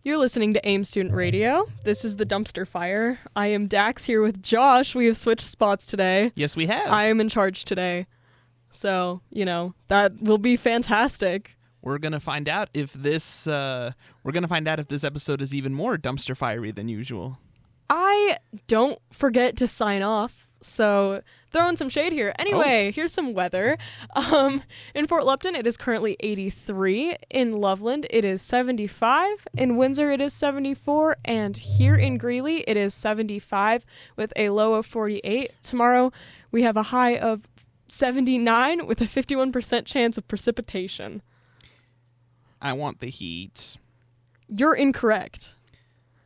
You're listening to AIM Student Radio. This is the Dumpster Fire. I am Dax here with Josh. We have switched spots today. Yes, we have. I am in charge today. So, that will be fantastic. We're going to find out if this episode is even more dumpster fiery than usual. I don't forget to sign off. So, throwing some shade here. Anyway, Here's some weather. In Fort Lupton, it is currently 83. In Loveland, it is 75. In Windsor, it is 74. And here in Greeley, it is 75 with a low of 48. Tomorrow, we have a high of 79 with a 51% chance of precipitation. I want the heat. You're incorrect.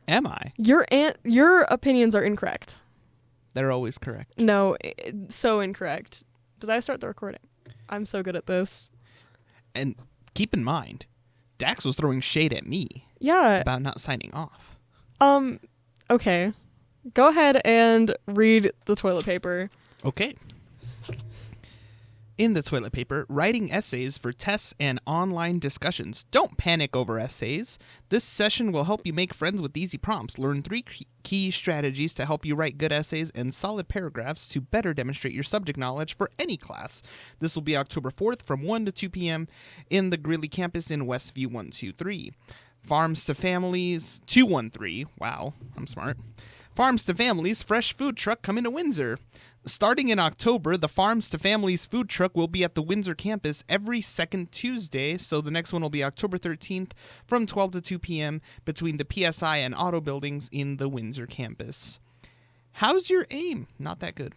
Am I? Your opinions are incorrect. They're always correct. No, so incorrect. Did I start the recording? I'm so good at this. And keep in mind, Dax was throwing shade at me. Yeah. About not signing off. Okay. Go ahead and read the toilet paper. Okay. In the toilet paper, writing essays for tests and online discussions. Don't panic over essays. This session will help you make friends with easy prompts. Learn 3 key strategies to help you write good essays and solid paragraphs to better demonstrate your subject knowledge for any class. This will be October 4th from 1 to 2 p.m. in the Greeley campus in Westview 123. Farms to Families 213. Wow, I'm smart. Farms to Families Fresh Food Truck coming to Windsor. Starting in October, the Farms to Families food truck will be at the Windsor campus every second Tuesday, so the next one will be October 13th from 12 to 2 p.m. between the PSI and Auto buildings in the Windsor campus. How's your aim? Not that good.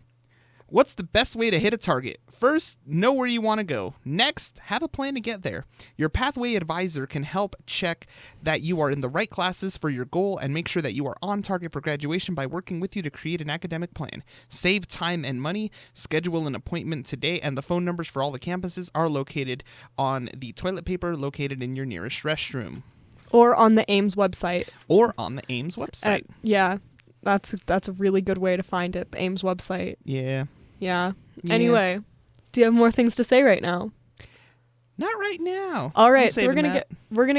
What's the best way to hit a target? First, know where you want to go. Next, have a plan to get there. Your pathway advisor can help check that you are in the right classes for your goal and make sure that you are on target for graduation by working with you to create an academic plan. Save time and money. Schedule an appointment today, and the phone numbers for all the campuses are located on the toilet paper located in your nearest restroom. Or on the Ames website. Yeah. That's a really good way to find it, the Ames website. Yeah. Anyway, do you have more things to say right now? Not right now. All right, so we're gonna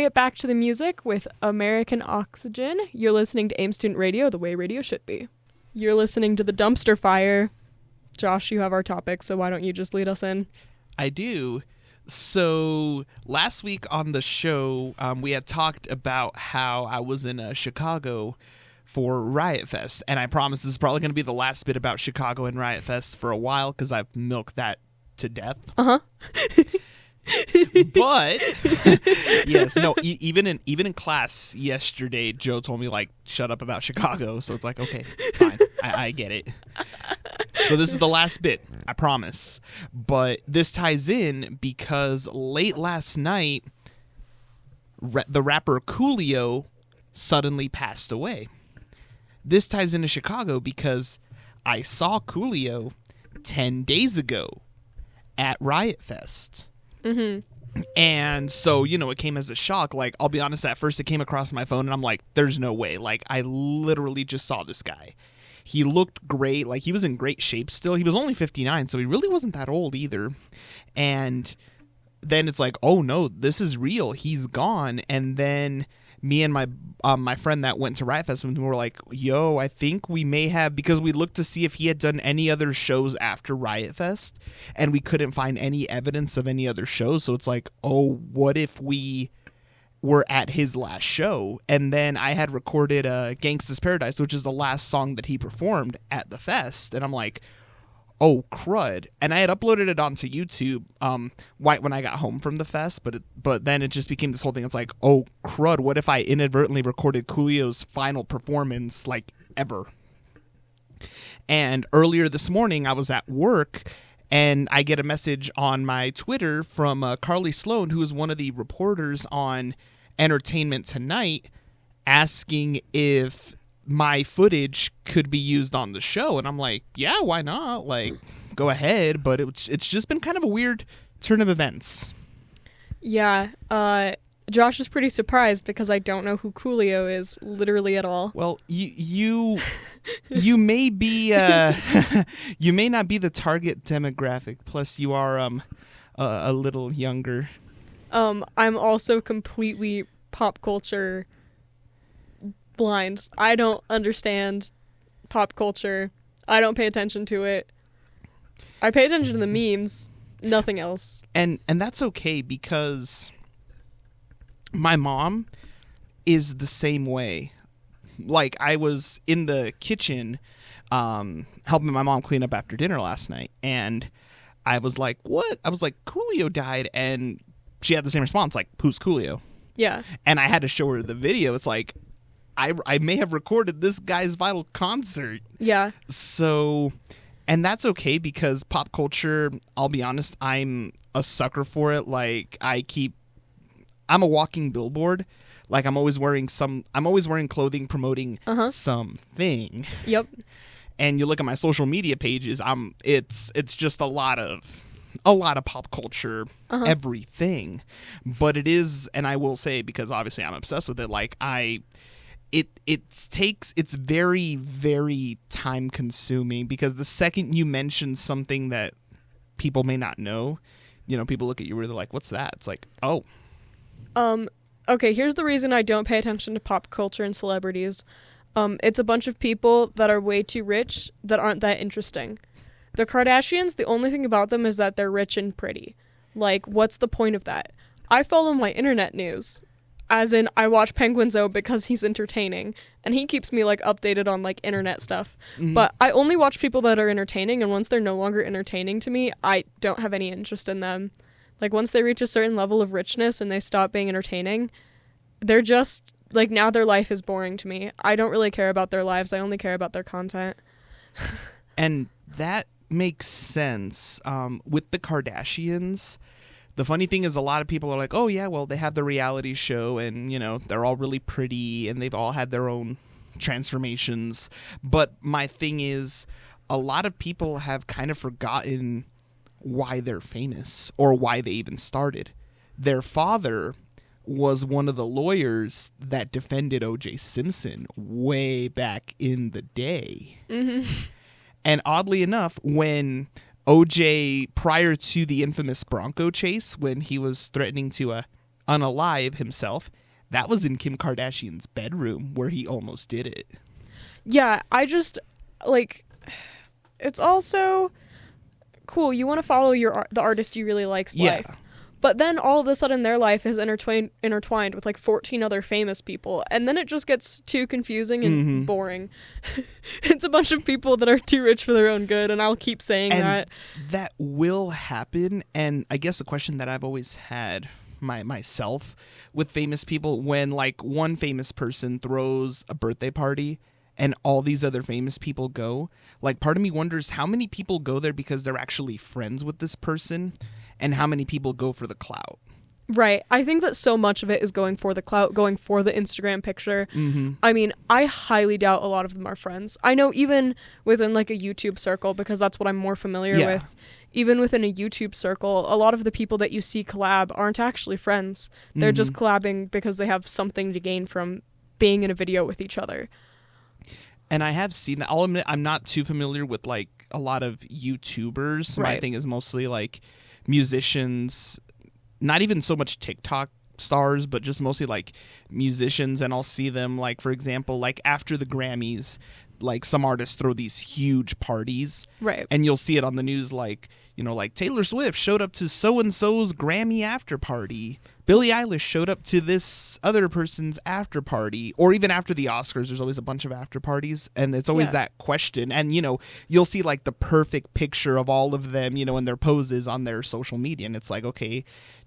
get back to the music with American Oxygen. You're listening to AIM Student Radio, the way radio should be. You're listening to the Dumpster Fire. Josh, you have our topic, so why don't you just lead us in? I do. So last week on the show, we had talked about how I was in Chicago for Riot Fest, and I promise this is probably going to be the last bit about Chicago and Riot Fest for a while because I've milked that to death. But yes, no. Even in class yesterday, Joe told me shut up about Chicago. So it's okay, fine, I get it. So this is the last bit, I promise. But this ties in because late last night, the rapper Coolio suddenly passed away. This ties into Chicago because I saw Coolio 10 days ago at Riot Fest. Mm-hmm. And so, it came as a shock. I'll be honest, at first it came across my phone and I'm like, there's no way. I literally just saw this guy. He looked great. He was in great shape still. He was only 59, so he really wasn't that old either. And then it's oh no, this is real. He's gone. And then me and my friend that went to Riot Fest, we were like, yo, I think we may have, because we looked to see if he had done any other shows after Riot Fest, and we couldn't find any evidence of any other shows. So it's what if we were at his last show? And then I had recorded Gangsta's Paradise, which is the last song that he performed at the fest. And I'm like, oh, crud. And I had uploaded it onto YouTube when I got home from the fest, but then it just became this whole thing. It's oh, crud, what if I inadvertently recorded Coolio's final performance, ever? And earlier this morning, I was at work, and I get a message on my Twitter from Carly Sloan, who is one of the reporters on Entertainment Tonight, asking if my footage could be used on the show. And I'm like, yeah, why not? Go ahead. But it's just been kind of a weird turn of events. Yeah. Josh is pretty surprised because I don't know who Coolio is literally at all. Well, you may be you may not be the target demographic. Plus, you are a little younger. I'm also completely pop culture blind. I don't understand pop culture. I don't pay attention to it. I pay attention to the memes, nothing else. And that's okay, because my mom is the same way. Like, I was in the kitchen helping my mom clean up after dinner last night, and I was like, what? I was like, Coolio died, and she had the same response, like, who's Coolio? Yeah. And I had to show her the video. It's like, I may have recorded this guy's vital concert. Yeah. So, and that's okay, because pop culture, I'll be honest, I'm a sucker for it. Like, I'm a walking billboard. Like, I'm always wearing clothing promoting something. Yep. And you look at my social media pages, it's just a lot of pop culture, everything. But it is, and I will say, because obviously I'm obsessed with it, like, it's very, very time consuming, because the second you mention something that people may not know, people look at you where they're like, what's that? It's like, oh. Okay, here's the reason I don't pay attention to pop culture and celebrities. It's a bunch of people that are way too rich that aren't that interesting. The Kardashians, the only thing about them is that they're rich and pretty. Like, what's the point of that? I follow my internet news. As in, I watch Penguinzo because he's entertaining, and he keeps me, like, updated on, like, internet stuff. Mm-hmm. But I only watch people that are entertaining, and once they're no longer entertaining to me, I don't have any interest in them. Like, once they reach a certain level of richness and they stop being entertaining, they're just, like, now their life is boring to me. I don't really care about their lives. I only care about their content. And that makes sense. With the Kardashians, the funny thing is, a lot of people are like, oh yeah, well, they have the reality show, and they're all really pretty, and they've all had their own transformations. But my thing is, a lot of people have kind of forgotten why they're famous, or why they even started. Their father was one of the lawyers that defended O.J. Simpson way back in the day. Mm-hmm. And oddly enough, when O.J., prior to the infamous Bronco chase, when he was threatening to unalive himself, that was in Kim Kardashian's bedroom where he almost did it. Yeah, I just, like, it's also cool. You want to follow the artist you really like's life. But then all of a sudden their life is intertwined with like 14 other famous people. And then it just gets too confusing and boring. It's a bunch of people that are too rich for their own good. And I'll keep saying that. That will happen. And I guess the question that I've always had myself with famous people, when like one famous person throws a birthday party and all these other famous people go, like, part of me wonders how many people go there because they're actually friends with this person, and how many people go for the clout. Right. I think that so much of it is going for the clout, going for the Instagram picture. Mm-hmm. I mean, I highly doubt a lot of them are friends. I know even within like a YouTube circle, because that's what I'm more familiar with, even within a YouTube circle, a lot of the people that you see collab aren't actually friends. They're just collabing because they have something to gain from being in a video with each other. And I have seen that. I'll admit, I'm not too familiar with like a lot of YouTubers. Right. My thing is mostly like musicians, not even so much TikTok stars, but just mostly like musicians. And I'll see them, like, for example, like after the Grammys, like some artists throw these huge parties, right? And you'll see it on the news, like, like Taylor Swift showed up to so-and-so's Grammy after party. Billie Eilish showed up to this other person's after party. Or even after the Oscars, there's always a bunch of after parties. And it's always that question. And, you'll see like the perfect picture of all of them, in their poses on their social media. And it's like, okay,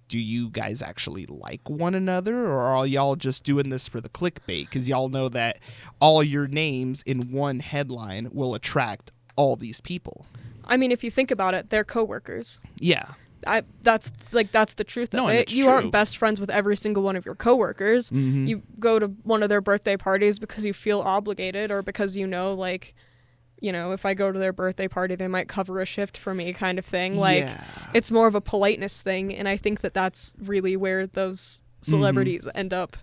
do you guys actually like one another? Or are y'all just doing this for the clickbait? Because y'all know that all your names in one headline will attract all these people. I mean, if you think about it, they're coworkers. Yeah. That's the truth of it. You aren't best friends with every single one of your coworkers. Mm-hmm. You go to one of their birthday parties because you feel obligated, or because if I go to their birthday party, they might cover a shift for me, kind of thing. Like, it's more of a politeness thing, and I think that that's really where those celebrities end up.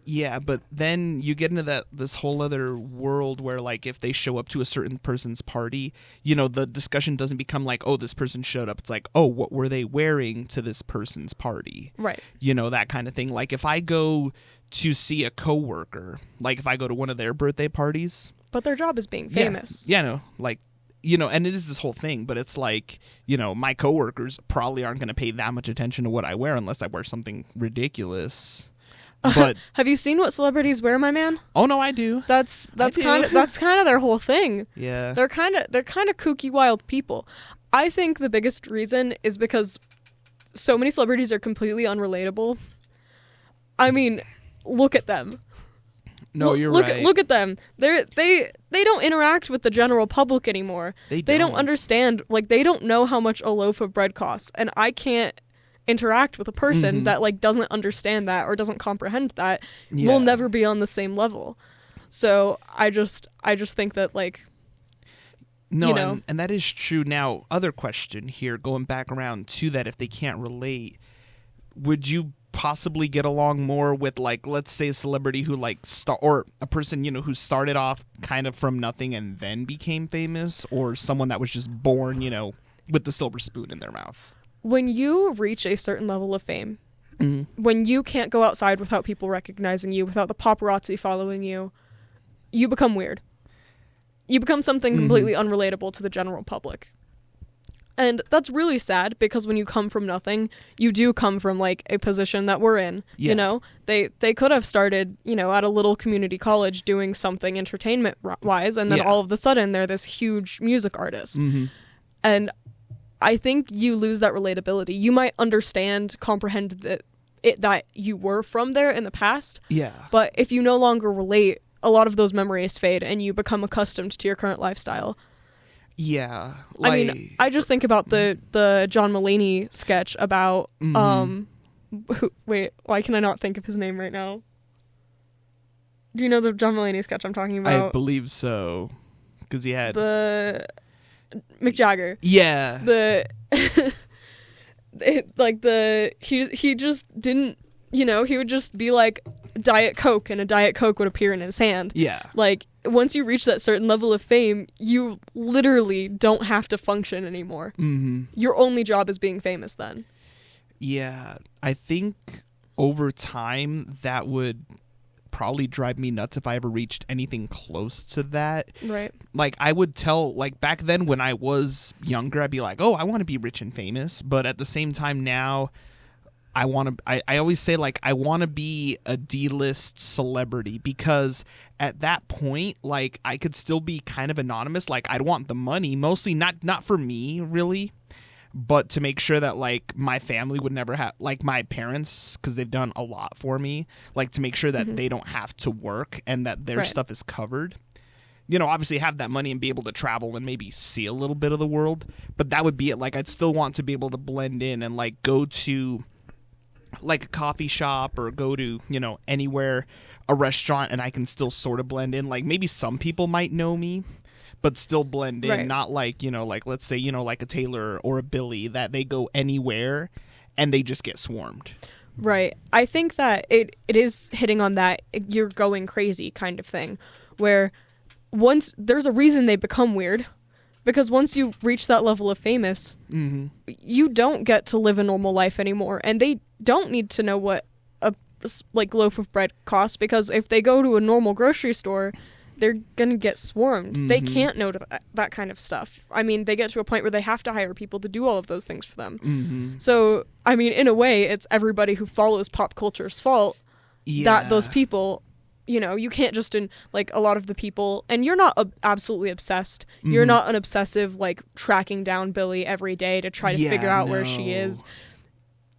Yeah, but then you get into this whole other world where, like, if they show up to a certain person's party, the discussion doesn't become like, oh, this person showed up. It's like, oh, what were they wearing to this person's party? Right. That kind of thing. Like, if I go to see a coworker, like if I go to one of their birthday parties. But their job is being famous. Yeah, no, like, and it is this whole thing, but it's like, my coworkers probably aren't going to pay that much attention to what I wear unless I wear something ridiculous. But have you seen what celebrities wear, my man? Oh no, I do. That's kind of their whole thing. Yeah. They're kind of kooky, wild people. I think the biggest reason is because so many celebrities are completely unrelatable. I mean, look at them. No, you're right. Look at them. They don't interact with the general public anymore. They don't understand. Like, they don't know how much a loaf of bread costs, and I can't interact with a person that like doesn't understand that or doesn't comprehend that. We'll never be on the same level. So I just think that, like, no, and that is true. Now, other question here, going back around to that, if they can't relate, would you possibly get along more with, like, let's say a celebrity who like or a person who started off kind of from nothing and then became famous, or someone that was just born with the silver spoon in their mouth? When you reach a certain level of fame, when you can't go outside without people recognizing you, without the paparazzi following you, you become weird. You become something completely unrelatable to the general public. And that's really sad, because when you come from nothing, you do come from like a position that we're in. Yeah. They could have started, at a little community college doing something entertainment wise, and then all of a sudden they're this huge music artist. And I think you lose that relatability. You might comprehend that you were from there in the past. Yeah. But if you no longer relate, a lot of those memories fade and you become accustomed to your current lifestyle. Yeah. I mean, I just think about the John Mulaney sketch about wait, why can I not think of his name right now? Do you know the John Mulaney sketch I'm talking about? I believe so. Because he had the Mick Jagger. Yeah. He just didn't, he would just be like Diet Coke, and a Diet Coke would appear in his hand. Yeah. Like, once you reach that certain level of fame, you literally don't have to function anymore. Your only job is being famous then. Yeah. I think over time that would probably drive me nuts if I ever reached anything close to that. Right. Like, I would tell, like, back then when I was younger, I'd be like, oh, I want to be rich and famous. But at the same time now, I always say, like, I want to be a D-list celebrity, because at that point, like, I could still be kind of anonymous. Like, I'd want the money, mostly not for me, really, but to make sure that, like, my family would never have, like, my parents, because they've done a lot for me, like, to make sure that they don't have to work and that their stuff is covered. Obviously have that money and be able to travel and maybe see a little bit of the world, but that would be it. Like, I'd still want to be able to blend in and, like, go to, like, a coffee shop or go to, anywhere, a restaurant, and I can still sort of blend in. Like, maybe some people might know me, but still blend in. Right. Not like, like, let's say, like a Taylor or a Billy, that they go anywhere and they just get swarmed. Right. I think that it is hitting on that you're going crazy kind of thing, where once there's a reason they become weird. Because once you reach that level of famous, you don't get to live a normal life anymore. And they don't need to know what a loaf of bread costs, because if they go to a normal grocery store, they're going to get swarmed. They can't know that kind of stuff. I mean, they get to a point where they have to hire people to do all of those things for them. So, I mean, in a way, it's everybody who follows pop culture's fault that those people... you can't just like a lot of the people, and you're not absolutely obsessed. You're not an obsessive, like, tracking down Billy every day to try to figure out where she is.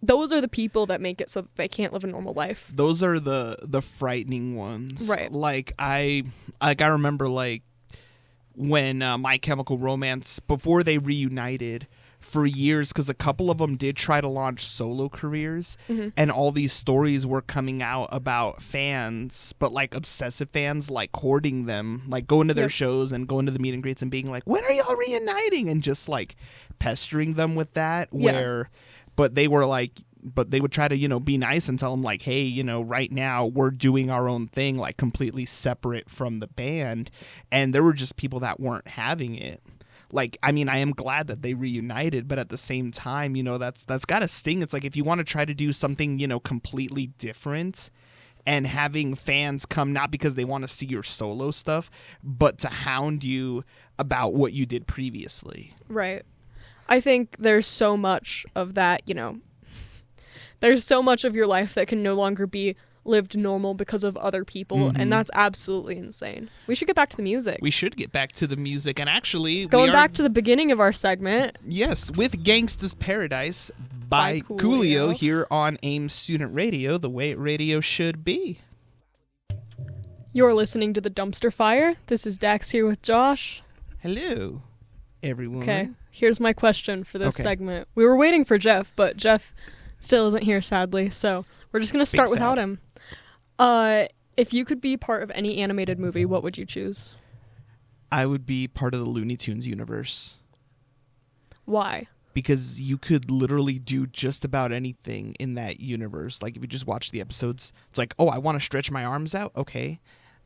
Those are the people that make it so that they can't live a normal life. Those are the frightening ones. Right. Like, I remember, like, when My Chemical Romance, before they reunited, for years, because a couple of them did try to launch solo careers, and all these stories were coming out about fans, but like obsessive fans, like hoarding them, like going to their shows and going to the meet and greets and being like, when are y'all reuniting, and just like pestering them with that. But they were like, but they would try to, be nice and tell them like, hey, right now we're doing our own thing, like completely separate from the band. And there were just people that weren't having it. Like, I mean, I am glad that they reunited, but at the same time, that's got to sting. It's like, if you want to try to do something, completely different and having fans come not because they want to see your solo stuff, but to hound you about what you did previously. Right. I think there's so much of that, there's so much of your life that can no longer be lived normal because of other people, and that's absolutely insane. We should get back to the music. We should get back to the music, and actually going back to the beginning of our segment. Yes, with Gangsta's Paradise by Coolio here on AIM Student Radio, the way radio should be. You're listening to The Dumpster Fire. This is Dax here with Josh. Hello, everyone. Okay, here's my question for this segment. We were waiting for Jeff, but Jeff still isn't here, sadly, so we're just going to start without him. If you could be part of any animated movie, what would you choose? I would be part of the Looney Tunes universe. Why? Because you could literally do just about anything in that universe. Like, if you just watch the episodes, it's like, oh, I want to stretch my arms out? Okay,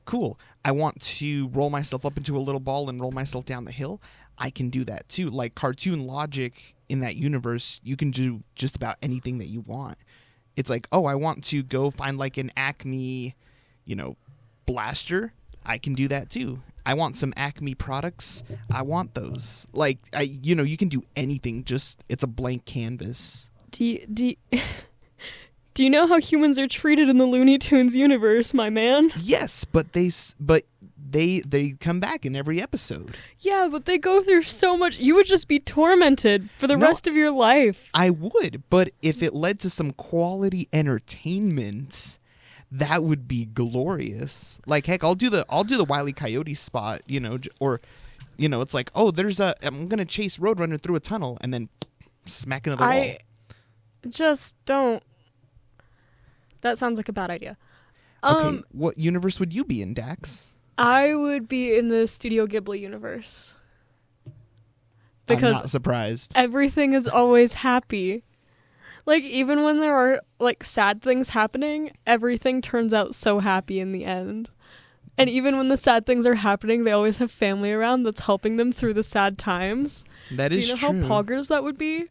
cool. I want to roll myself up into a little ball and roll myself down the hill? I can do that too. Like, cartoon logic in that universe, you can do just about anything that you want. It's like, oh, I want to go find like an Acme, blaster. I can do that too. I want some Acme products. I want those. Like, you can do anything. Just, it's a blank canvas. Do you know how humans are treated in the Looney Tunes universe, my man? Yes, but they come back in every episode. Yeah, but they go through so much. You would just be tormented for the rest of your life. I would, but if it led to some quality entertainment, that would be glorious. Like, heck, I'll do the Wile E. Coyote spot, or it's like, oh, I'm gonna chase Roadrunner through a tunnel and then smack into the wall. I just don't. That sounds like a bad idea. Okay, what universe would you be in, Dax? I would be in the Studio Ghibli universe. Because I'm not surprised. Everything is always happy. Like, even when there are, like, sad things happening, everything turns out so happy in the end. And even when the sad things are happening, they always have family around that's helping them through the sad times. That is true. Do you know how poggers that would be?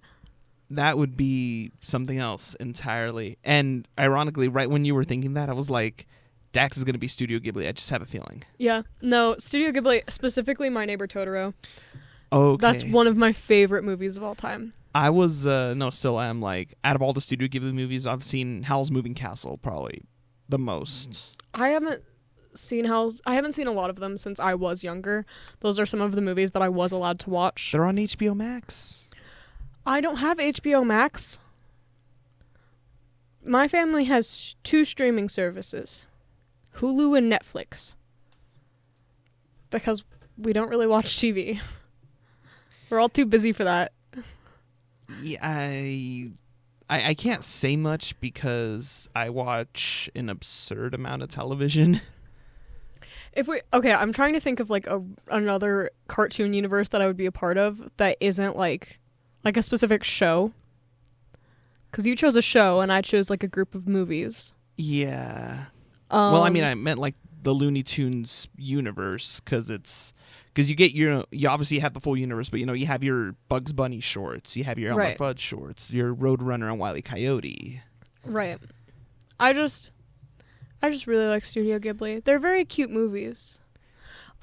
That would be something else entirely. And ironically, right when you were thinking that, I was like, Dax is going to be Studio Ghibli. I just have a feeling. Yeah. No, Studio Ghibli, specifically My Neighbor Totoro. Okay. That's one of my favorite movies of all time. I was, still am, like, out of all the Studio Ghibli movies, I've seen Howl's Moving Castle probably the most. I haven't seen a lot of them since I was younger. Those are some of the movies that I was allowed to watch. They're on HBO Max. I don't have HBO Max. My family has 2 streaming services. Hulu and Netflix. Because we don't really watch TV. We're all too busy for that. Yeah, I can't say much because I watch an absurd amount of television. I'm trying to think of like another cartoon universe that I would be a part of that isn't like a specific show. Because you chose a show and I chose like a group of movies. Yeah. Well, I mean, I meant like the Looney Tunes universe because you get you obviously have the full universe, but you have your Bugs Bunny shorts, you have your Elmer Fudd shorts, your Roadrunner and Wile E. Coyote. Right. I just really like Studio Ghibli. They're very cute movies.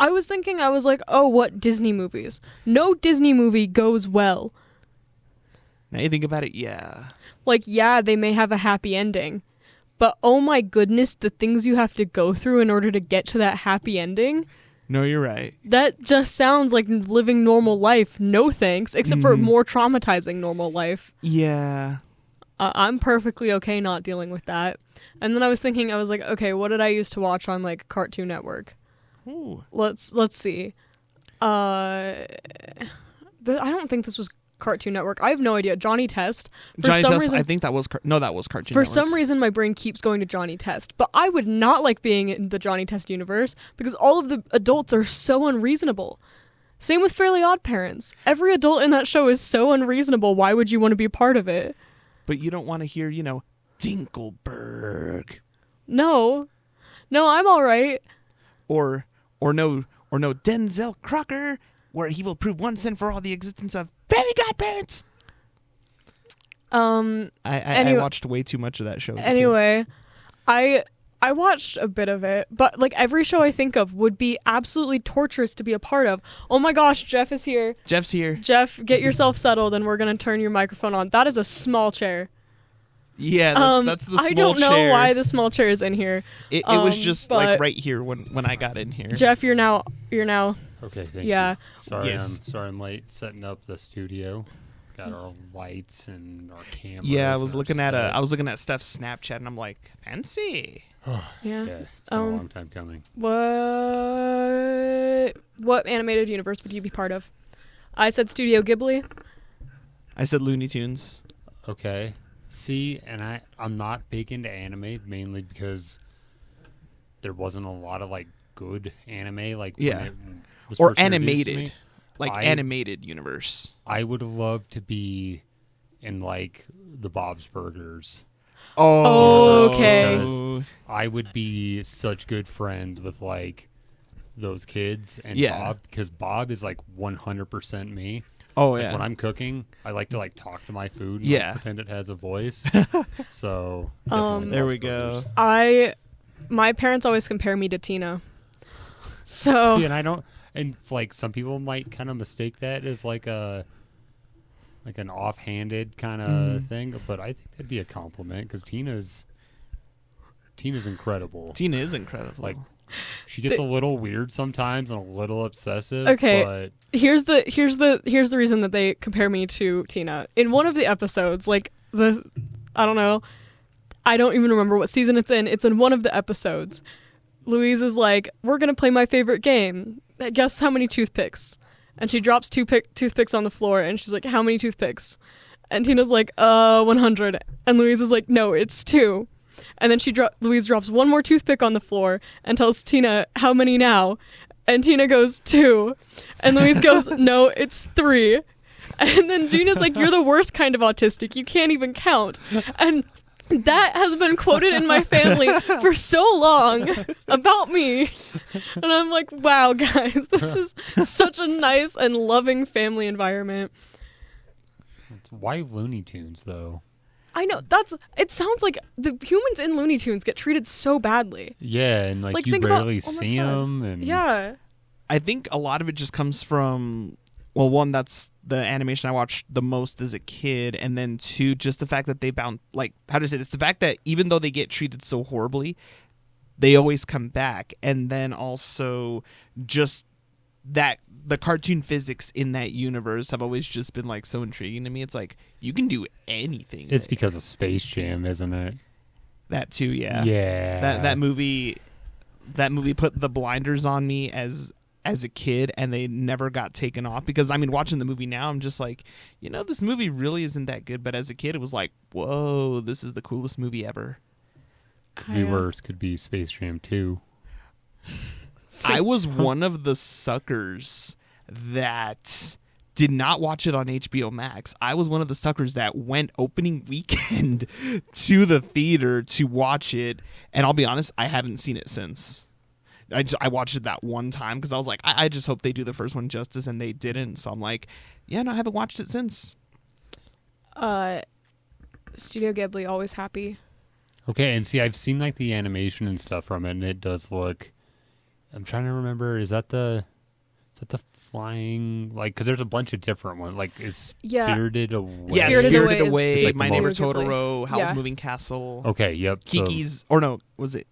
I was like, oh, what Disney movies? No Disney movie goes well. Now you think about it, yeah. Like, yeah, they may have a happy ending, but oh my goodness, the things you have to go through in order to get to that happy ending. No, you're right. That just sounds like living normal life. No thanks, except for more traumatizing normal life. Yeah. I'm perfectly okay not dealing with that. And then I was like, okay, what did I used to watch on like Cartoon Network? Ooh. Let's see. I don't think this was Cartoon Network. I have no idea. Johnny Test. I think that was Cartoon Network. For some reason, my brain keeps going to Johnny Test. But I would not like being in the Johnny Test universe because all of the adults are so unreasonable. Same with Fairly Odd Parents. Every adult in that show is so unreasonable. Why would you want to be a part of it? but you don't want to hear, Dinkelberg. No, I'm all right. Or no Denzel Crocker, where he will prove once and for all the existence of fairy godparents. I watched way too much of that show. Anyway, I watched a bit of it, but like every show I think of would be absolutely torturous to be a part of. Oh my gosh, Jeff is here. Jeff's here. Jeff, get yourself settled, and we're gonna turn your microphone on. That is a small chair. Yeah, that's the small chair. I don't know why the small chair is in here. It was just like right here when I got in here. Jeff, you're now. Okay, thank yeah. you. Sorry, Yes. I'm late setting up the studio. Got our lights and our cameras. Yeah, I was and looking our at set. Steph's Snapchat, and I'm like, fancy. Yeah. Yeah, it's been a long time coming. What animated universe would you be part of? I said Studio Ghibli. I said Looney Tunes. Okay. See, and I'm not big into anime, mainly because there wasn't a lot of like good anime, like Yeah. when it was Or first introduced to animated. me. Like animated universe. I would love to be in like the Bob's Burgers. Oh, Okay. Because I would be such good friends with like those kids and Yeah. Bob, because Bob is like 100% me. Oh, Like, yeah. when I'm cooking, I like to like talk to my food and Yeah. like, pretend it has a voice. So There Bob's we go. Burgers. My parents always compare me to Tina. So See, and I don't, and like some people might kind of mistake that as like an offhanded kind of thing, but I think that'd be a compliment because Tina's incredible. Tina is incredible. Like, she gets a little weird sometimes and a little obsessive. Okay. But here's the reason that they compare me to Tina. In one of the episodes, like I don't know, I don't even remember what season it's in. It's in one of the episodes. Louise is like, "We're gonna play my favorite game. Guess how many toothpicks?" And she drops toothpicks on the floor, and she's like, "How many toothpicks?" And Tina's like, 100. And Louise is like, "No, it's 2." And then Louise drops one more toothpick on the floor and tells Tina, "How many now?" And Tina goes, 2. And Louise goes, "No, it's 3." And then Gina's like, "You're the worst kind of autistic. You can't even count." And that has been quoted in my family for so long about me. And I'm like, wow, guys, this is such a nice and loving family environment. why Looney Tunes though? I know, it sounds like the humans in Looney Tunes get treated so badly. Yeah, and like you think about rarely Elmer see Fudd. them. And Yeah. I think a lot of it just comes from, well, one, that's the animation I watched the most as a kid, and then two, just the fact that they bounce, like, how to say this, the fact that even though they get treated so horribly, they always come back, and then also just that the cartoon physics in that universe have always just been like so intriguing to me. It's like you can do anything. It's because of Space Jam, isn't it? That too, yeah. Yeah. That movie put the blinders on me as a kid, and they never got taken off, because I mean, watching the movie now, I'm just like, this movie really isn't that good, but as a kid it was like, whoa, this is the coolest movie ever. Could be worse. Could be Space Jam 2. I was one of the suckers that did not watch it on HBO Max. I was one of the suckers that went opening weekend to the theater to watch it, and I'll be honest, I haven't seen it since. I watched it that one time because I was like, I just hope they do the first one justice, and they didn't. So I'm like, yeah, no, I haven't watched it since. Studio Ghibli, always happy. Okay, and see, I've seen like the animation and stuff from it, and it does look. I'm trying to remember. Is that the flying, like, because there's a bunch of different ones. Like, is Spirited Away? Yeah, Spirited Spirited Away Away, is like My the Neighbor most- Totoro, Howl's Yeah. Moving Castle, Okay, yep. so- Kiki's, or no, was it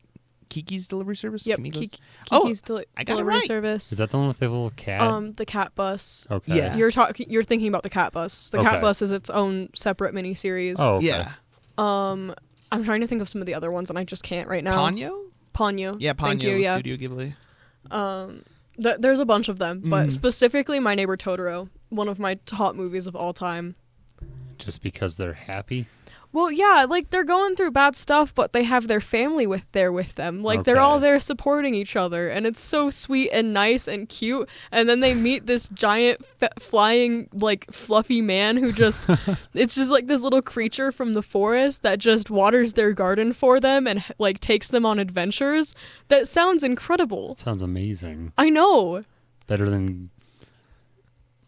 Kiki's Delivery Service? Yep, Kimiko's? Kiki's I got it Delivery right. Service. Is that the one with the little cat? The cat bus. Okay. Yeah. You're thinking about the cat bus. The cat Okay. bus is its own separate miniseries. Oh, okay. Yeah. I'm trying to think of some of the other ones, and I just can't right now. Ponyo. Yeah, Thank Ponyo, you, yeah. Studio Ghibli. There's a bunch of them, but Mhm. specifically My Neighbor Totoro, one of my top movies of all time. Just because they're happy. Well, yeah, like they're going through bad stuff, but they have their family with them. Like they're all there supporting each other, and it's so sweet and nice and cute. And then they meet this giant flying like fluffy man who just it's just like this little creature from the forest that just waters their garden for them and like takes them on adventures. That sounds incredible. Sounds amazing. I know. Better than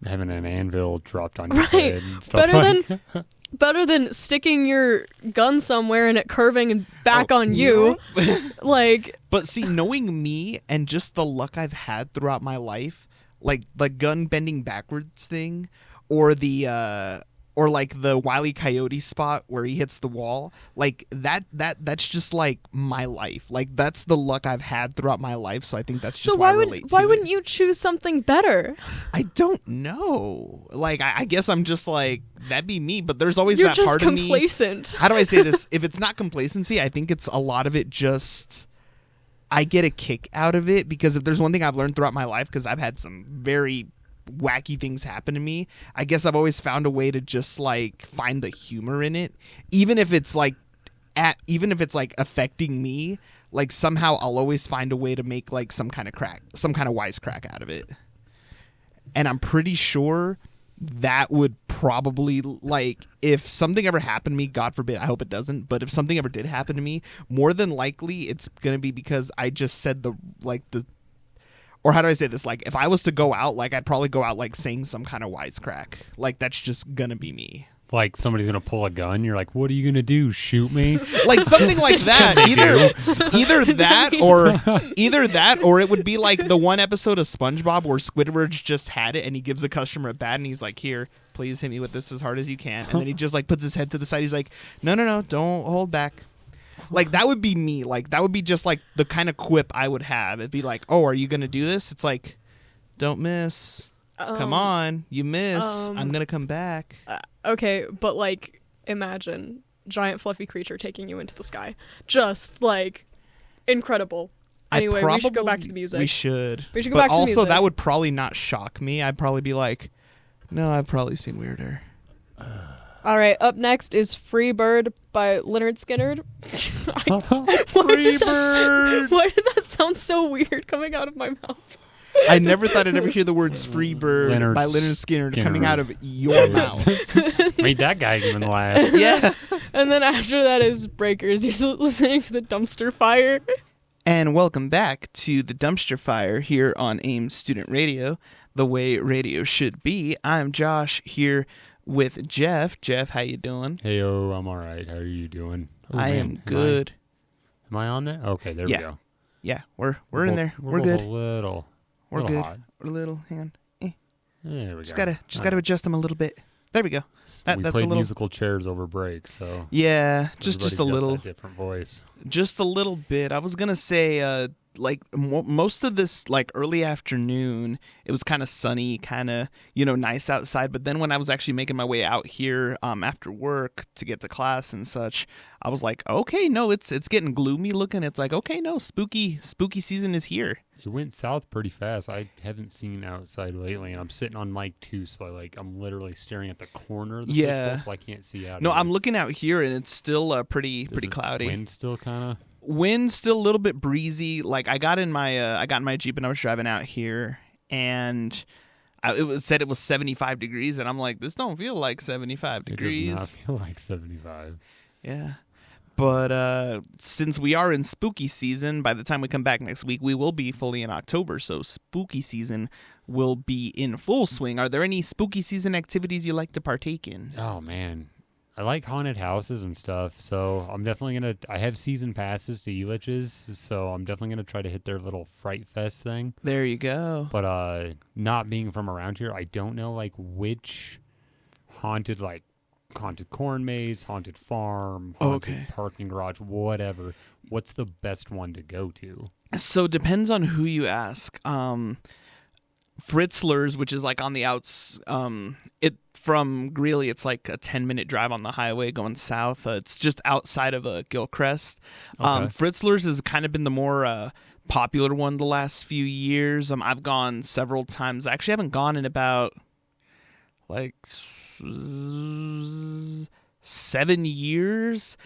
having an anvil dropped on your head and stuff. Better than sticking your gun somewhere and it curving and back on you. Like, but see, knowing me and just the luck I've had throughout my life, like the gun bending backwards thing, or the Wile E. Coyote spot where he hits the wall, like that's just like my life. Like that's the luck I've had throughout my life. So I think that's just why I relate to why it. wouldn't you choose something better? I don't know. Like I guess I'm just like that'd be me. But there's always that part of me. You're just complacent. How do I say this? If it's not complacency, I think it's a lot of it just. I get a kick out of it because if there's one thing I've learned throughout my life, because I've had some very wacky things happen to me, I guess I've always found a way to just like find the humor in it, even if it's like affecting me. Like somehow I'll always find a way to make like some kind of wisecrack out of it. And I'm pretty sure that would probably, like, if something ever happened to me, God forbid, I hope it doesn't, but if something ever did happen to me, more than likely it's gonna be because I just said or how do I say this? Like, if I was to go out, like, I'd probably go out, like, saying some kind of wisecrack. Like, that's just gonna be me. Like, somebody's gonna pull a gun, you're like, what are you gonna do, shoot me? Like, something like that. Either that, or it would be like the one episode of SpongeBob where Squidward just had it, and he gives a customer a bat, and he's like, here, please hit me with this as hard as you can. And then he just, like, puts his head to the side. He's like, no, don't hold back. Like, that would be me. Like, that would be just, like, the kind of quip I would have. It'd be like, oh, are you going to do this? It's like, don't miss. Come on. You miss. I'm going to come back. Okay, but, like, imagine giant fluffy creature taking you into the sky. Just, like, incredible. Anyway, we should go back to the music. We should go back to the music. But also, that would probably not shock me. I'd probably be like, no, I've probably seen weirder. All right, up next is Free Bird by Leonard Skinner. Free Bird! Why did that sound so weird coming out of my mouth? I never thought I'd ever hear the words Free Bird by Leonard Skinner coming out of your mouth. Made that guy even laugh. Yeah. And then after that is Breakers. You're listening to the Dumpster Fire. And welcome back to the Dumpster Fire here on AIM Student Radio, the way radio should be. I'm Josh here with Jeff. Jeff, how you doing? Hey, I'm all right. How are you doing? Oh, I am good. Am I on there? Okay, there we go. Yeah, we're in there. We're good. We're good. Hot. We're a little hand. There we just go. Gotta adjust them a little bit. There we go. We played musical chairs over break, so yeah, just a little different voice. Just a little bit. I was gonna say, like most of this, like early afternoon, it was kind of sunny, kind of nice outside. But then when I was actually making my way out here, after work to get to class and such, I was like, okay, no, it's getting gloomy looking. It's like, okay, no, spooky season is here. It went south pretty fast. I haven't seen outside lately, and I'm sitting on mic 2, so I'm literally staring at the corner of the fishbowl, so I can't see out. No, I'm looking out here, and it's still pretty cloudy. Wind still kind of. Wind's still a little bit breezy. Like I got in my Jeep and I was driving out here, and it said it was 75 degrees, and I'm like, this don't feel like 75 degrees. It does not feel like 75. Yeah. But since we are in spooky season, by the time we come back next week, we will be fully in October. So spooky season will be in full swing. Are there any spooky season activities you like to partake in? Oh, man. I like haunted houses and stuff. So I'm definitely I have season passes to Elitch's. So I'm definitely going to try to hit their little Fright Fest thing. There you go. But not being from around here, I don't know which haunted corn maze, haunted farm, haunted parking garage, whatever. What's the best one to go to? So it depends on who you ask. Fritzler's, which is like on the outs, from Greeley, it's like a 10-minute drive on the highway going south. It's just outside of Gilchrist. Okay. Fritzler's has kind of been the more popular one the last few years. I've gone several times. I actually haven't gone in about 6 7 years.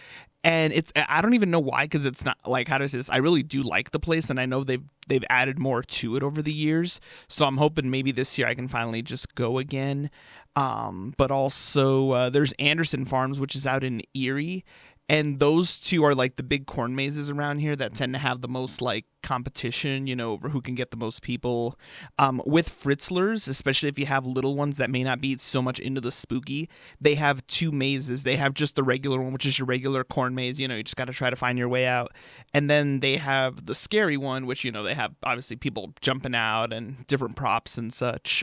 And I don't even know why, because it's not like, how to say this, I really do like the place, and I know they've added more to it over the years, so I'm hoping maybe this year I can finally just go again. But also there's Anderson Farms, which is out in Erie, and those two are like the big corn mazes around here that tend to have the most like competition, over who can get the most people. With Fritzlers, especially if you have little ones that may not be so much into the spooky, they have 2 mazes. They have just the regular one, which is your regular corn maze. You just got to try to find your way out. And then they have the scary one, which, they have obviously people jumping out and different props and such.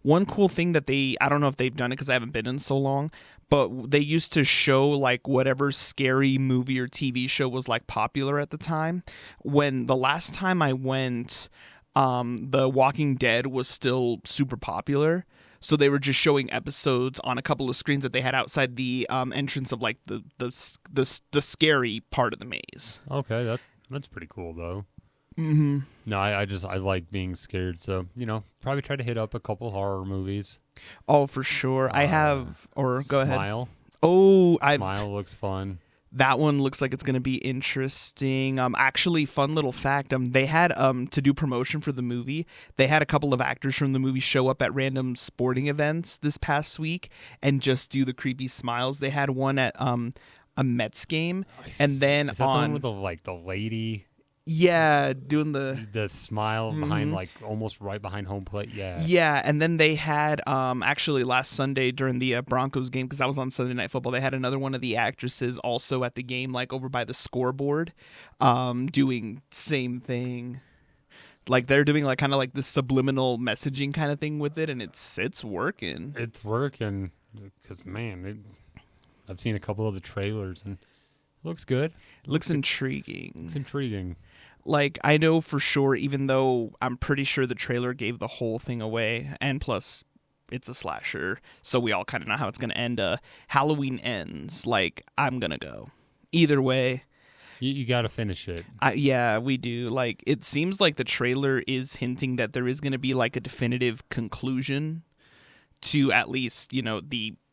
One cool thing that I don't know if they've done it because I haven't been in so long, but they used to show like whatever scary movie or TV show was like popular at the time. When the last time I went, The Walking Dead was still super popular. So they were just showing episodes on a couple of screens that they had outside the entrance of like the scary part of the maze. Okay, that's pretty cool though. Mm-hmm. No, I like being scared, so probably try to hit up a couple horror movies. Oh, for sure. I have, or go ahead. Smile. Oh, Smile looks fun. That one looks like it's going to be interesting. Actually, fun little fact. They had to do promotion for the movie. They had a couple of actors from the movie show up at random sporting events this past week and just do the creepy smiles. They had one at a Mets game, and then is that the one with the lady? Yeah, doing the smile behind, like almost right behind home plate. Yeah, and then they had actually last Sunday during the Broncos game, because that was on Sunday Night Football, they had another one of the actresses also at the game, like over by the scoreboard, doing same thing. Like they're doing like kind of like the subliminal messaging kind of thing with it, and it's working. It's working because I've seen a couple of the trailers and it looks good. Looks intriguing. It's intriguing. Like, I know for sure, even though I'm pretty sure the trailer gave the whole thing away, and plus, it's a slasher, so we all kind of know how it's going to end. Halloween Ends. Like, I'm going to go. Either way. You got to finish it. Yeah, we do. Like, it seems like the trailer is hinting that there is going to be, like, a definitive conclusion to at least,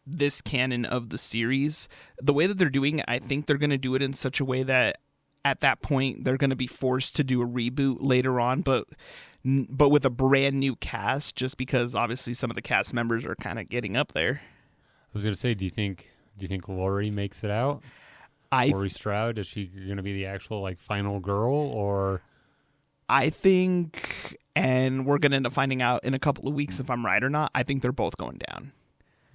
this canon of the series. The way that they're doing it, I think they're going to do it in such a way that at that point they're going to be forced to do a reboot later on, but with a brand new cast, just because obviously some of the cast members are kind of getting up there. I was going to say, do you think Laurie makes it out? Laurie Strode, is she going to be the actual like final girl, or? I think, and we're going to end up finding out in a couple of weeks if I'm right or not, I think they're both going down.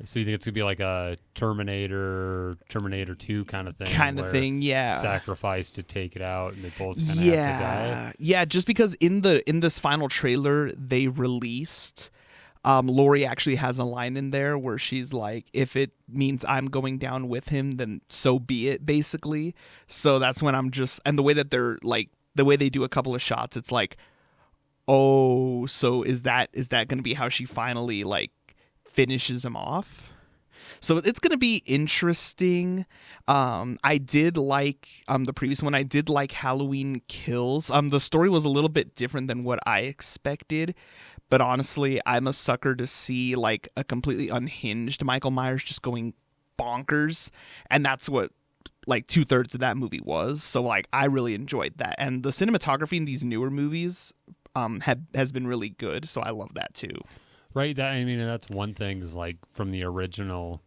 So you think it's going to be like a Terminator 2 kind of thing? Kind of thing, yeah. Sacrifice to take it out, and they both kind of have to die? Yeah, just because in this final trailer they released, Laurie actually has a line in there where she's like, if it means I'm going down with him, then so be it, basically. So that's when and the way that they're like, the way they do a couple of shots, it's like, oh, so is that going to be how she finally like finishes him off? So it's going to be interesting. I did like the previous one. I did like Halloween Kills. The story was a little bit different than what I expected, but honestly, I'm a sucker to see like a completely unhinged Michael Myers just going bonkers, and that's what like 2/3 of that movie was. So like I really enjoyed that, and the cinematography in these newer movies has been really good. So I love that too. Right. That's one thing is like from the original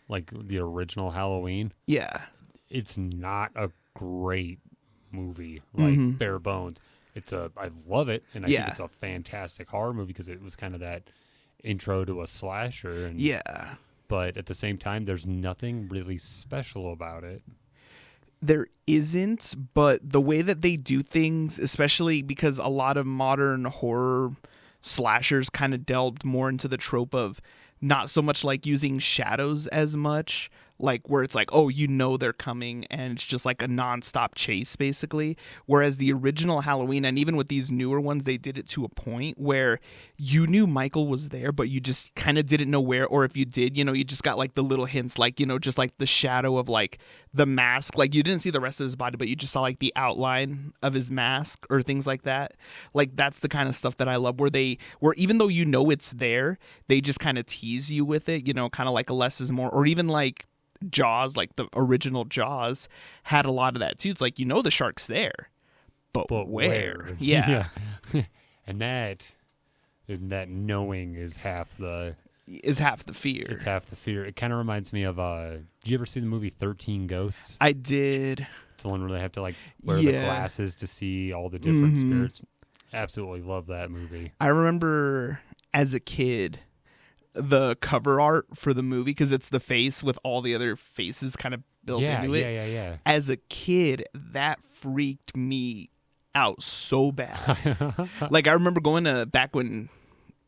Halloween. Yeah. It's not a great movie, like bare bones. I love it, and I think it's a fantastic horror movie because it was kind of that intro to a slasher. And, yeah. But at the same time, there's nothing really special about it. There isn't, but the way that they do things, especially because a lot of modern horror slashers kind of delved more into the trope of not so much like using shadows as much, like where it's like, oh, they're coming and it's just like a nonstop chase basically. Whereas the original Halloween, and even with these newer ones, they did it to a point where you knew Michael was there, but you just kind of didn't know where, or if you did, you just got like the little hints, like, just like the shadow of like the mask, like you didn't see the rest of his body, but you just saw like the outline of his mask or things like that. Like that's the kind of stuff that I love, where even though it's there, they just kind of tease you with it, kind of like a less is more, or even like Jaws, like the original Jaws, had a lot of that too. It's like, the shark's there, but where? Yeah. And that knowing is half the fear. It's half the fear. It kind of reminds me of did you ever see the movie 13 Ghosts? I did. It's the one where they have to like wear the glasses to see all the different spirits. Absolutely love that movie. I remember as a kid the cover art for the movie, because it's the face with all the other faces kind of built into it. Yeah. As a kid, that freaked me out so bad. Like, I remember going to back when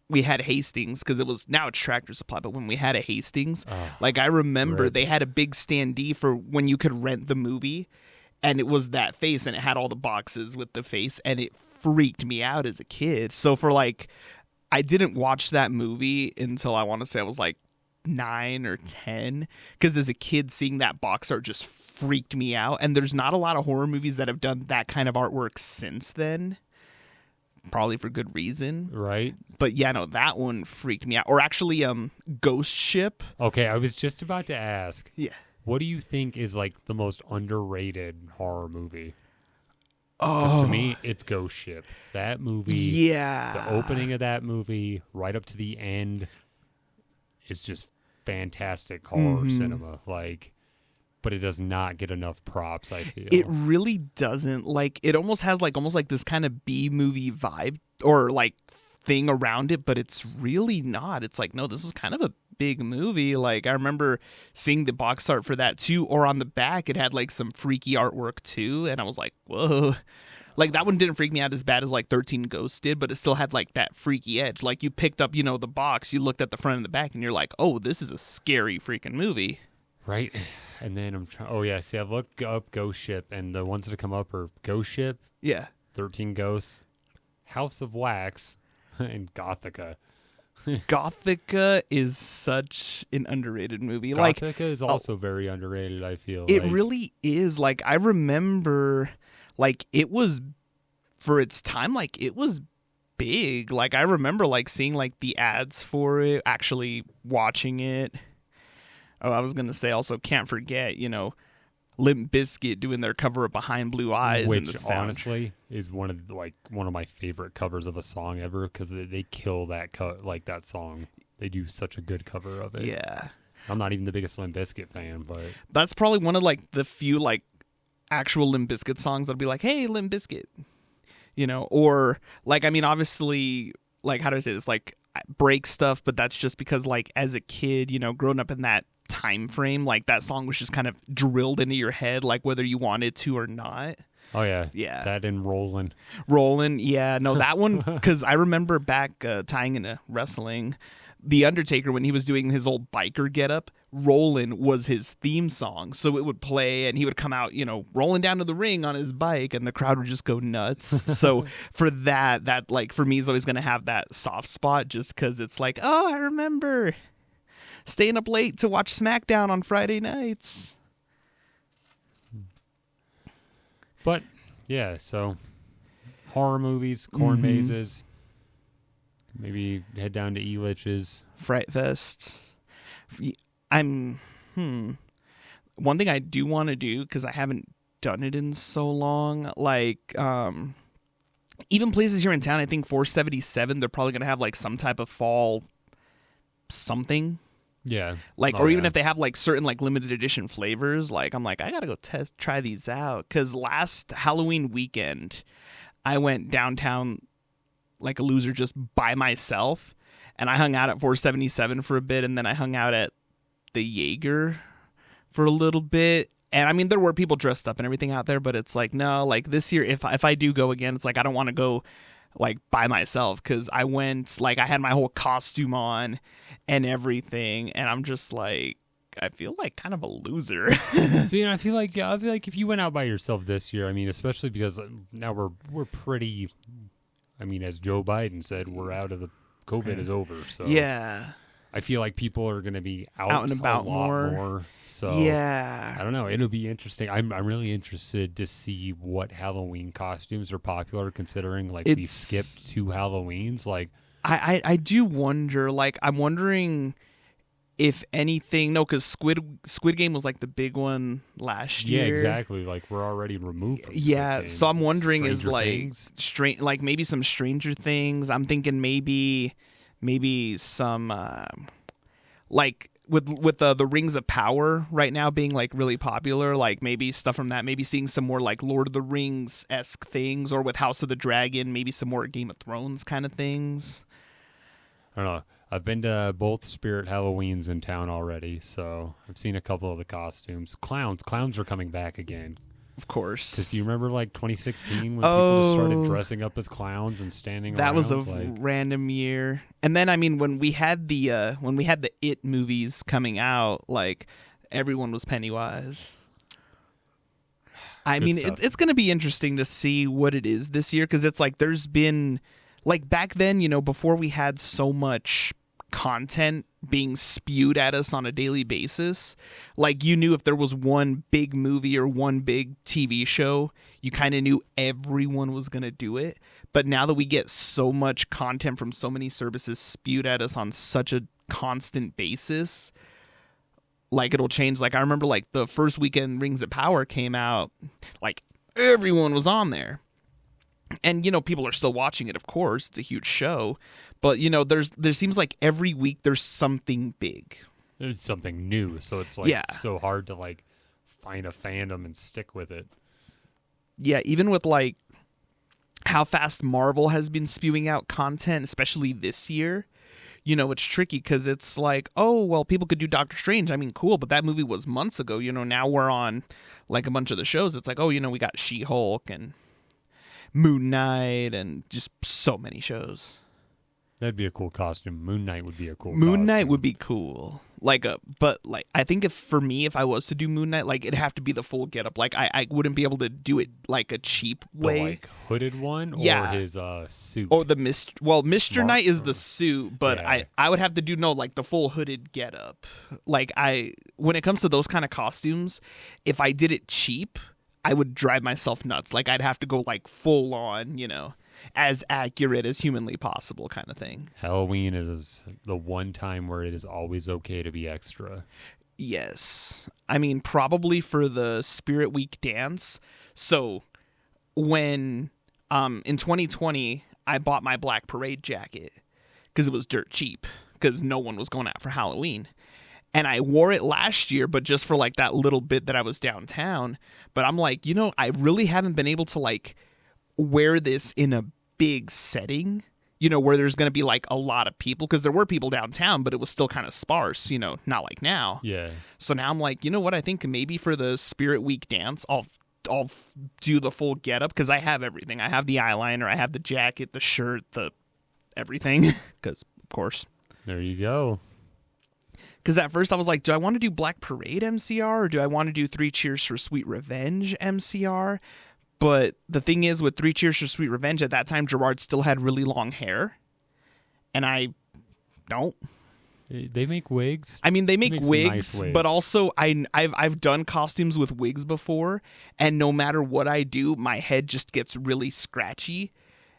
we had Hastings, because now it's Tractor Supply, but when we had a Hastings, like, I remember they had a big standee for when you could rent the movie, and it was that face, and it had all the boxes with the face, and it freaked me out as a kid. So for like, I didn't watch that movie until I want to say I was like 9 or 10, because as a kid, seeing that box art just freaked me out. And there's not a lot of horror movies that have done that kind of artwork since then, probably for good reason, right? But yeah, no, that one freaked me out. Or actually, Ghost Ship. Okay, I was just about to ask, what do you think is like the most underrated horror movie? Because to me, it's Ghost Ship. That movie, the opening of that movie, right up to the end, is just fantastic horror cinema. Like, but it does not get enough props, I feel. It really doesn't. Like, it almost has like this kind of B-movie vibe or like thing around it, but it's really not. It's like, no, this was kind of a big movie. Like, I remember seeing the box art for that too, or on the back it had like some freaky artwork too, and I was like, whoa. Like, that one didn't freak me out as bad as like 13 Ghosts did, but it still had like that freaky edge. Like, you picked up, the box, you looked at the front and the back, and you're like, oh, this is a scary freaking movie. Right? And then I'm trying, see, I've looked up Ghost Ship, and the ones that have come up are Ghost Ship, 13 Ghosts, House of Wax, and Gothica. Gothica is such an underrated movie. Gothica is also very underrated, I feel. It really is. Like, I remember, like, it was, for its time, like, it was big. Like, I remember, like, seeing, like, the ads for it, actually watching it. Oh, I was going to say also, can't forget, Limp Bizkit doing their cover of Behind Blue Eyes, which honestly is one of my favorite covers of a song ever, because they kill that that song. They do such a good cover of it. Yeah, I'm not even the biggest Limp Bizkit fan, but that's probably one of like the few like actual Limp Bizkit songs that'll be like, hey, Limp Bizkit, or like, I mean, obviously, like, how do I say this, like, break stuff, but that's just because, like, as a kid, growing up in that time frame, like, that song was just kind of drilled into your head, like, whether you wanted to or not. Oh yeah that and Rollin', yeah, no, that one, because I remember back tying into wrestling, the Undertaker, when he was doing his old biker getup, Rollin' was his theme song, so it would play and he would come out, rolling down to the ring on his bike, and the crowd would just go nuts. So for that like, for me, is always going to have that soft spot, just because it's like, oh, I remember staying up late to watch SmackDown on Friday nights. But yeah, so horror movies, corn mazes, maybe head down to Elitch's, Fright Fest. One thing I do want to do, because I haven't done it in so long, like, even places here in town, I think 477, they're probably going to have like some type of fall something. Yeah. Like, or even if they have like certain like limited edition flavors, like, I'm like, I gotta go try these out. Because last Halloween weekend, I went downtown like a loser just by myself, and I hung out at 477 for a bit, and then I hung out at the Jaeger for a little bit. And I mean, there were people dressed up and everything out there, but it's like, no, like, this year, if I do go again, it's like, I don't want to go like by myself, because I went, like, I had my whole costume on and everything, and I'm just like, I feel like kind of a loser. So, I feel like if you went out by yourself this year, I mean, especially because now we're pretty, I mean, as Joe Biden said, we're out of the COVID is over. So yeah, I feel like people are going to be out and about a lot more. So yeah, I don't know. It'll be interesting. I'm really interested to see what Halloween costumes are popular, considering like we skipped 2 Halloweens. Like, I do wonder. Like, I'm wondering if anything, no, because Squid Game was like the big one last year. Yeah, exactly. Like we're already removed from Squid Game. So I'm wondering is Stranger like Things? like maybe some Stranger Things. I'm thinking maybe some like with the Rings of Power right now being like really popular, like maybe stuff from that, maybe seeing some more like Lord of the Rings-esque things, or with House of the Dragon, maybe some more Game of Thrones kind of things. I don't know. I've been to both Spirit Halloweens in town already, so I've seen a couple of the costumes. Clowns are coming back again. Of course. Because do you remember like 2016 when people just started dressing up as clowns and standing around? That was a random year. And then I mean when we had the It movies coming out, like everyone was Pennywise. I mean it's going to be interesting to see what it is this year, because it's like there's been like back then, you know, before we had so much content being spewed at us on a daily basis, like you knew if there was one big movie or one big TV show, you kind of knew everyone was going to do it. But now that we get so much content from so many services spewed at us on such a constant basis, like it'll change. Like I remember like the first weekend Rings of Power came out, like everyone was on there. And, you know, people are still watching it, of course. It's a huge show. But, you know, there seems like every week there's something big. It's something new. So it's like so hard to like find a fandom and stick with it. Yeah, even with like how fast Marvel has been spewing out content, especially this year. You know, it's tricky because it's like, oh, well, people could do Doctor Strange. I mean, cool, but that movie was months ago. You know, now we're on like a bunch of the shows. It's like, oh, you know, we got She-Hulk and Moon Knight and just so many shows. That'd be a cool costume. Moon Knight would be a cool Moon costume. Knight would be cool. But I think if I was to do Moon Knight, like it'd have to be the full getup. Like I wouldn't be able to do it like a cheap way. The like hooded one, yeah, or his suit. Or the Mr. Knight is the suit, but yeah. I would have to do like the full hooded getup. Like when it comes to those kind of costumes, if I did it cheap, I would drive myself nuts. Like I'd have to go like full on, you know, as accurate as humanly possible kind of thing. Halloween is the one time where it is always okay to be extra. Yes. I mean, probably for the Spirit Week dance. So when in 2020, I bought my Black Parade jacket because it was dirt cheap because no one was going out for Halloween. And I wore it last year, but just for like that little bit that I was downtown. But I'm like, you know, I really haven't been able to like wear this in a big setting, you know, where there's going to be like a lot of people, because there were people downtown, but it was still kind of sparse, you know, not like now. Yeah. So now I'm like, you know what? I think maybe for the Spirit Week dance, I'll do the full getup because I have everything. I have the eyeliner, I have the jacket, the shirt, the everything. Because of course. There you go. Because at first I was like, do I want to do Black Parade MCR or do I want to do 3 Cheers for Sweet Revenge MCR? But the thing is, with 3 Cheers for Sweet Revenge, at that time, Gerard still had really long hair. And I don't. They make wigs. I mean, they make wigs, nice wigs, but also I've done costumes with wigs before, and no matter what I do, my head just gets really scratchy.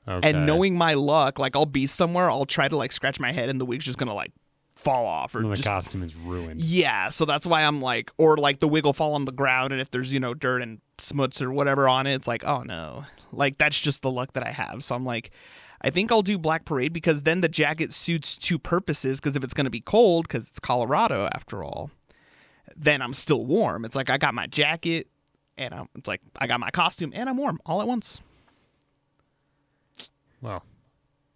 Okay. And knowing my luck, like I'll be somewhere, I'll try to like scratch my head, and the wig's just gonna like fall off, or the just, costume is ruined. Yeah, so that's why I'm like, or like the wig will fall on the ground, and if there's, you know, dirt and smuts or whatever on it, it's like, oh no, like that's just the luck that I have. So I'm like, I think I'll do Black Parade because then the jacket suits 2 purposes. Because if it's going to be cold, because it's Colorado after all, then I'm still warm. It's like I got my jacket, and it's like I got my costume, and I'm warm all at once. Well,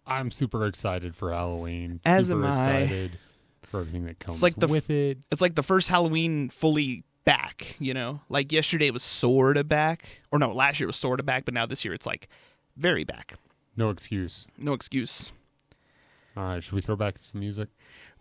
I'm super excited for Halloween. As super am I. excited for everything that comes like with it. It's like the first Halloween fully back, you know? Like yesterday was sort of back. Or no, last year was sort of back, but now this year it's like very back. No excuse. No excuse. All right, should we throw back some music?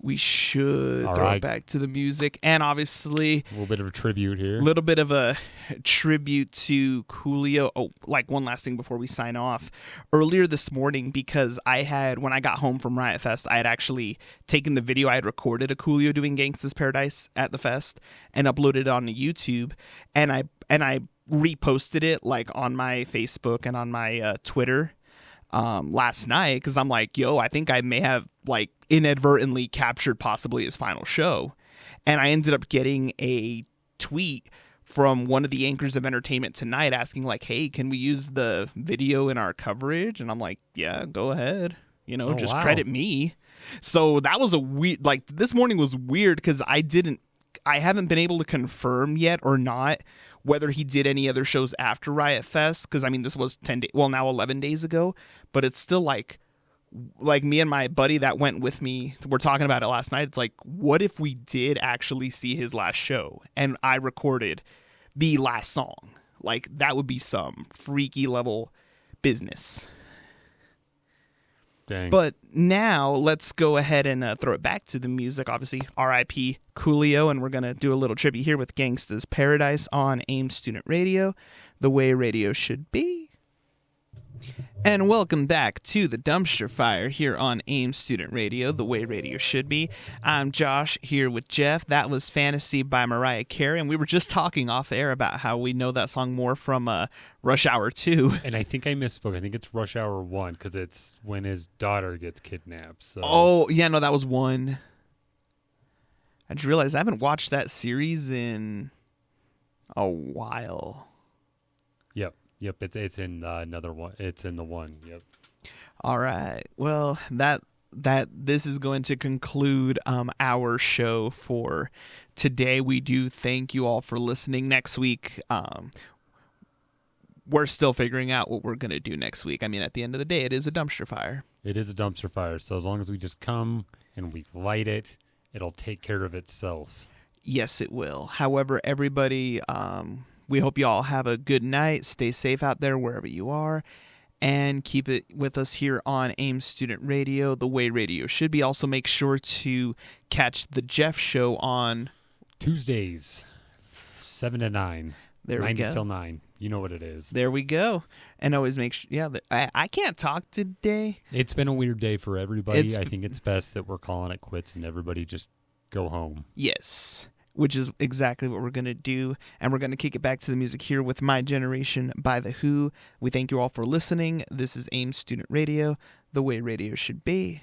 We should All throw right. it back to the music. And obviously, A little bit of a tribute here. a little bit of a tribute to Coolio. Oh, like one last thing before we sign off. Earlier this morning, because when I got home from Riot Fest, I had actually taken the video I had recorded of Coolio doing Gangsta's Paradise at the fest and uploaded it on YouTube. And I reposted it like on my Facebook and on my Twitter. last night because I'm like, yo, I think I may have like inadvertently captured possibly his final show. And I ended up getting a tweet from one of the anchors of Entertainment Tonight asking like, hey, can we use the video in our coverage? And I'm like, yeah, go ahead. Just credit me. So that was a weird, like this morning was weird because I haven't been able to confirm yet or not whether he did any other shows after Riot Fest. Because, I mean, this was 11 days ago. But it's still like me and my buddy that went with me, we're talking about it last night. It's like, what if we did actually see his last show and I recorded the last song? Like, that would be some freaky level business. Dang. But now let's go ahead and throw it back to the music. Obviously, R.I.P. Coolio, and we're going to do a little tribute here with Gangsta's Paradise on AIM Student Radio, the way radio should be. And welcome back to the Dumpster Fire here on AIM Student Radio, the way radio should be. I'm Josh here with Jeff. That was Fantasy by Mariah Carey, and we were just talking off air about how we know that song more from Rush Hour 2. And I think I misspoke. I think it's Rush Hour 1 because it's when his daughter gets kidnapped. So. Oh, yeah, no, that was 1. I just realized I haven't watched that series in a while. Yep, it's in another one. It's in the one. Yep. All right. Well, this is going to conclude our show for today. We do thank you all for listening. Next week, we're still figuring out what we're going to do next week. I mean, at the end of the day, it is a dumpster fire. It is a dumpster fire. So as long as we just come and we light it, it'll take care of itself. Yes, it will. However, everybody, we hope you all have a good night. Stay safe out there wherever you are. And keep it with us here on AIM Student Radio, the way radio should be. Also, make sure to catch the Jeff Show on Tuesdays, 7 to 9. There we 9 go. till 9. You know what it is. There we go. And always make sure, I can't talk today. It's been a weird day for everybody. I think it's best that we're calling it quits and everybody just go home. Yes, which is exactly what we're going to do. And we're going to kick it back to the music here with My Generation by The Who. We thank you all for listening. This is AIM Student Radio, the way radio should be.